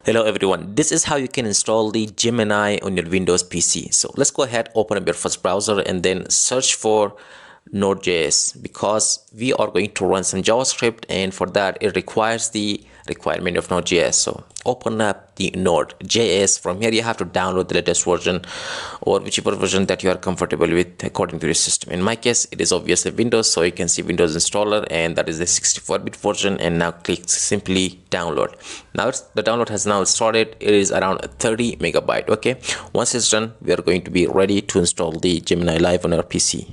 Hello everyone, this is how you can install the Gemini on your Windows PC. So let's go ahead, open up your first browser and then search for NodeJS because we are going to run some JavaScript, and for that it requires the requirement of Node.js. So open up the Node.js. From here you have to download the latest version or whichever version that you are comfortable with according to your system. In my case it is obviously Windows, so you can see Windows installer, and that is the 64-bit version, and now click simply download. Now the download has now started. It is around 30 megabyte. Okay, once it's done we are going to be ready to install the Gemini live on our PC.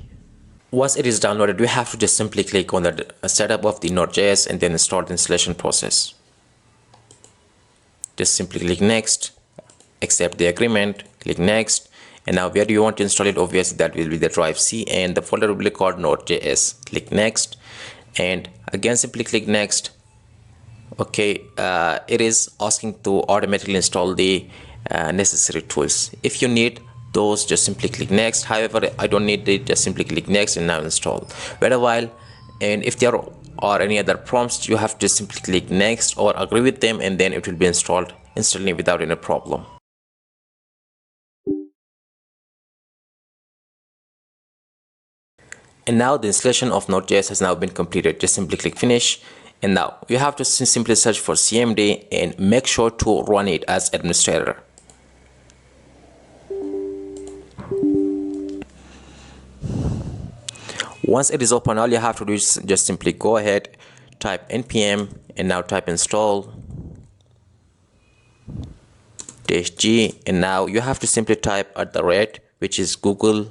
Once it is downloaded, we have to just simply click on the setup of the Node.js and then start the installation process. Just simply click next, accept the agreement, click next, and now where do you want to install it? Obviously that will be the drive C, and the folder will be called Node.js. Click next, and again simply click next. Okay, it is asking to automatically install the necessary tools. If you need those, just simply click next. However, I don't need it, just simply click next and now install. Wait a while, and if there are any other prompts, you have to simply click next or agree with them, and then it will be installed instantly without any problem. And now the installation of Node.js has now been completed. Just simply click finish, and now you have to simply search for CMD and make sure to run it as administrator. Once it is open, all you have to do is just simply go ahead, type npm, and now type install -g, and now you have to simply type @ which is Google/Gemini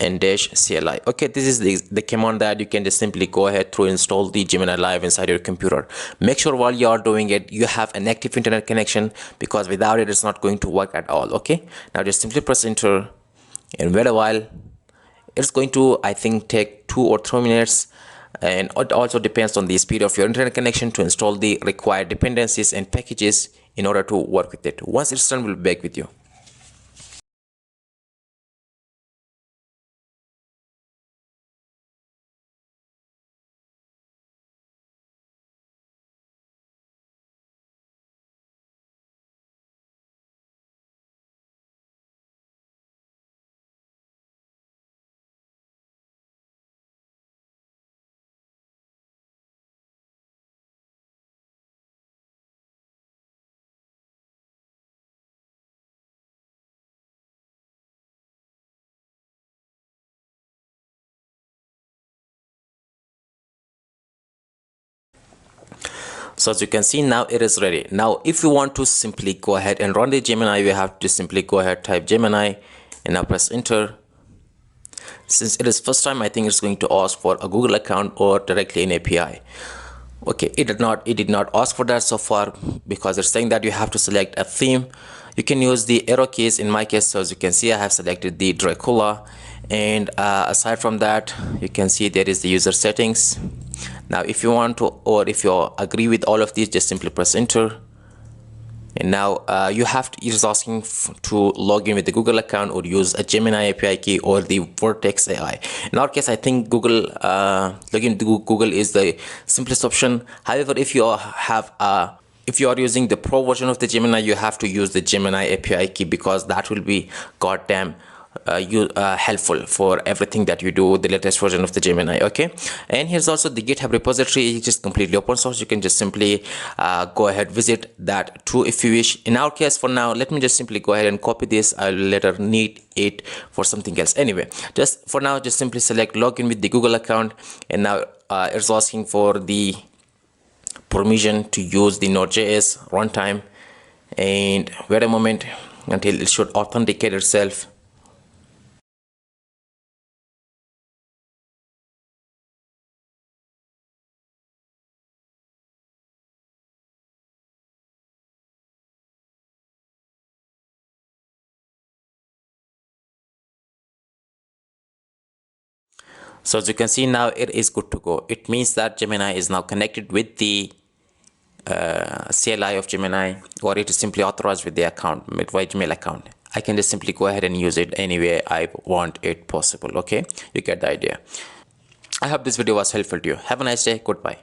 and -CLI. Okay, this is the command that you can just simply go ahead to install the Gemini live inside your computer. Make sure while you are doing it you have an active internet connection, because without it it's not going to work at all. Okay, now just simply press enter and wait a while. It's going to, I think, take 2 or 3 minutes, and it also depends on the speed of your internet connection to install the required dependencies and packages in order to work with it. Once it's done, we'll be back with you. So as you can see, now it is ready. Now if you want to simply go ahead and run the Gemini, you have to simply go ahead, type Gemini, and now press enter. Since it is first time, I think it's going to ask for a Google account or directly an API. Okay, it did not ask for that so far, because it's saying that you have to select a theme. You can use the arrow keys. In my case, so as you can see, I have selected the Dracula, and aside from that you can see there is the user settings. Now if you want to, or if you agree with all of these, just simply press enter, and now you have to, it is asking to log in with the Google account or use a Gemini API key or the Vertex AI. In our case, I think Google login to Google is the simplest option. However, if you are using the Pro version of the Gemini, you have to use the Gemini API key, because that will be goddamn helpful for everything that you do, the latest version of the Gemini. Okay, and here's also the GitHub repository. It is completely open source. You can just simply go ahead, visit that too if you wish. In our case, for now, let me just simply go ahead and copy this. I'll later need it for something else. Anyway, just for now, just simply select login with the Google account, and now it's asking for the permission to use the Node.js runtime, and wait a moment until it should authenticate itself. So as you can see, now it is good to go. It means that Gemini is now connected with the CLI of Gemini, or it is simply authorized with the account, with my Gmail account. I can just simply go ahead and use it any way I want it possible. Okay, you get the idea. I hope this video was helpful to you. Have a nice day. Goodbye.